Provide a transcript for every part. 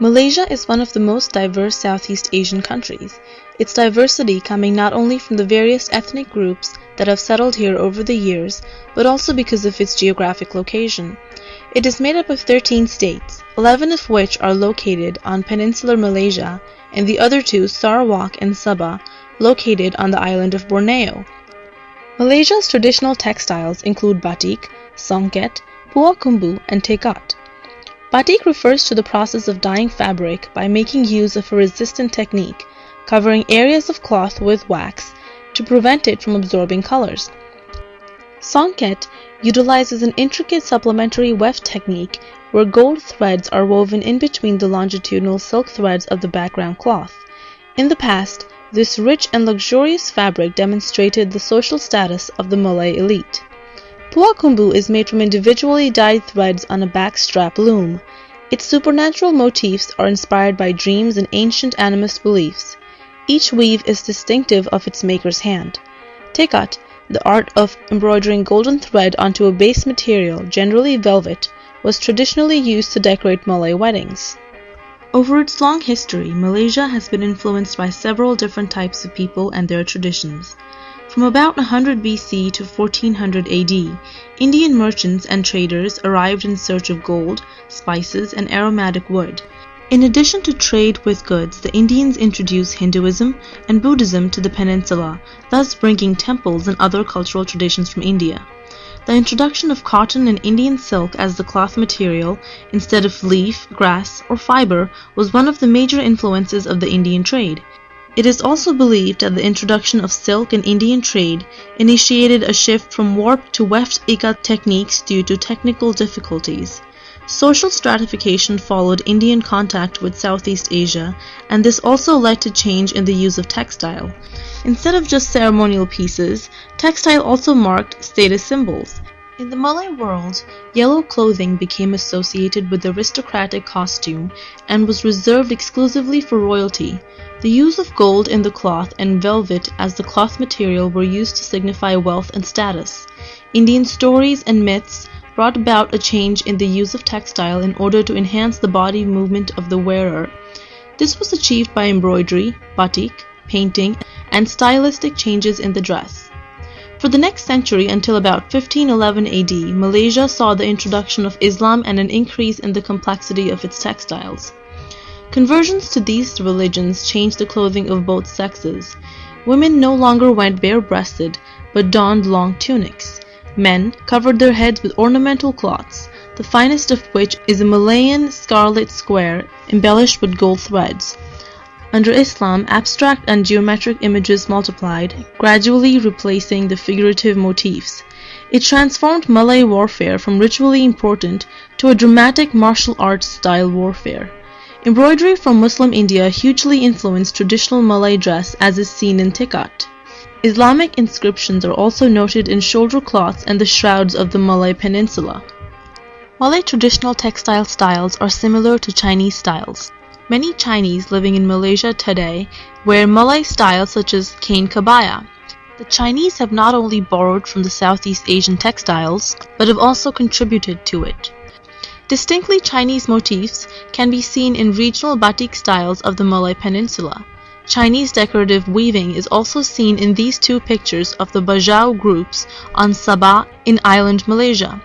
Malaysia is one of the most diverse Southeast Asian countries, its diversity coming not only from the various ethnic groups that have settled here over the years, but also because of its geographic location. It is made up of 13 states, 11 of which are located on peninsular Malaysia, and the other two, Sarawak and Sabah, located on the island of Borneo. Malaysia's traditional textiles include batik, songket, puak kumbu, and tekat. Batik refers to the process of dyeing fabric by making use of a resistant technique, covering areas of cloth with wax to prevent it from absorbing colors. Songket utilizes an intricate supplementary weft technique where gold threads are woven in between the longitudinal silk threads of the background cloth. In the past, this rich and luxurious fabric demonstrated the social status of the Malay elite. Puak kumbu is made from individually dyed threads on a backstrap loom. Its supernatural motifs are inspired by dreams and ancient animist beliefs. Each weave is distinctive of its maker's hand. Tekat, the art of embroidering golden thread onto a base material, generally velvet, was traditionally used to decorate Malay weddings. Over its long history, Malaysia has been influenced by several different types of people and their traditions. From about 100 BC to 1400 AD, Indian merchants and traders arrived in search of gold, spices, and aromatic wood. In addition to trade with goods, the Indians introduced Hinduism and Buddhism to the peninsula, thus bringing temples and other cultural traditions from India. The introduction of cotton and Indian silk as the cloth material, instead of leaf, grass, or fiber, was one of the major influences of the Indian trade. It is also believed that the introduction of silk in Indian trade initiated a shift from warp to weft ikat techniques due to technical difficulties. Social stratification followed Indian contact with Southeast Asia, and this also led to change in the use of textile. Instead of just ceremonial pieces, textile also marked status symbols. In the Malay world, yellow clothing became associated with aristocratic costume and was reserved exclusively for royalty. The use of gold in the cloth and velvet as the cloth material were used to signify wealth and status. Indian stories and myths brought about a change in the use of textile in order to enhance the body movement of the wearer. This was achieved by embroidery, batik, painting, and stylistic changes in the dress. For the next century until about 1511 AD, Malaysia saw the introduction of Islam and an increase in the complexity of its textiles. Conversions to these religions changed the clothing of both sexes. Women no longer went bare-breasted, but donned long tunics. Men covered their heads with ornamental cloths, the finest of which is a Malayan scarlet square embellished with gold threads. Under Islam, abstract and geometric images multiplied, gradually replacing the figurative motifs. It transformed Malay warfare from ritually important to a dramatic martial arts style warfare. Embroidery from Muslim India hugely influenced traditional Malay dress as is seen in tekat. Islamic inscriptions are also noted in shoulder cloths and the shrouds of the Malay Peninsula. Malay traditional textile styles are similar to Chinese styles. Many Chinese living in Malaysia today wear Malay styles such as kain kabaya. The Chinese have not only borrowed from the Southeast Asian textiles, but have also contributed to it. Distinctly Chinese motifs can be seen in regional batik styles of the Malay Peninsula. Chinese decorative weaving is also seen in these two pictures of the Bajau groups on Sabah in island Malaysia.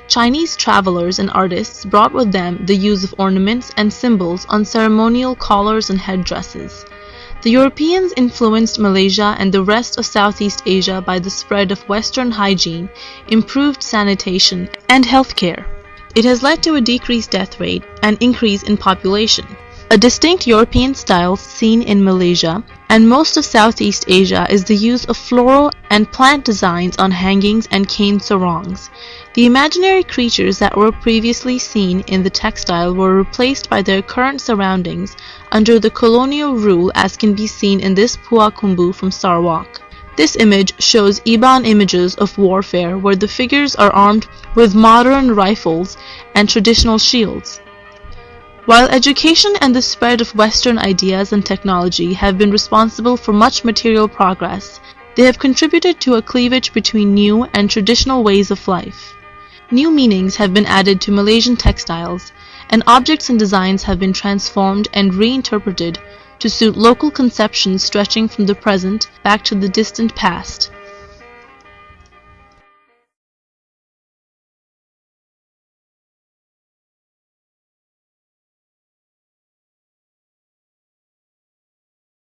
Chinese travelers and artists brought with them the use of ornaments and symbols on ceremonial collars and headdresses. The Europeans influenced Malaysia and the rest of Southeast Asia by the spread of Western hygiene, improved sanitation, and healthcare. It has led to a decreased death rate and increase in population. A distinct European style seen in Malaysia and most of Southeast Asia is the use of floral and plant designs on hangings and cane sarongs. The imaginary creatures that were previously seen in the textile were replaced by their current surroundings under the colonial rule, as can be seen in this puak kumbu from Sarawak. This image shows Iban images of warfare where the figures are armed with modern rifles and traditional shields. While education and the spread of Western ideas and technology have been responsible for much material progress, They have contributed to a cleavage between new and traditional ways of life. New meanings have been added to Malaysian textiles, and objects and designs have been transformed and reinterpreted to suit local conceptions stretching from the present back to the distant past.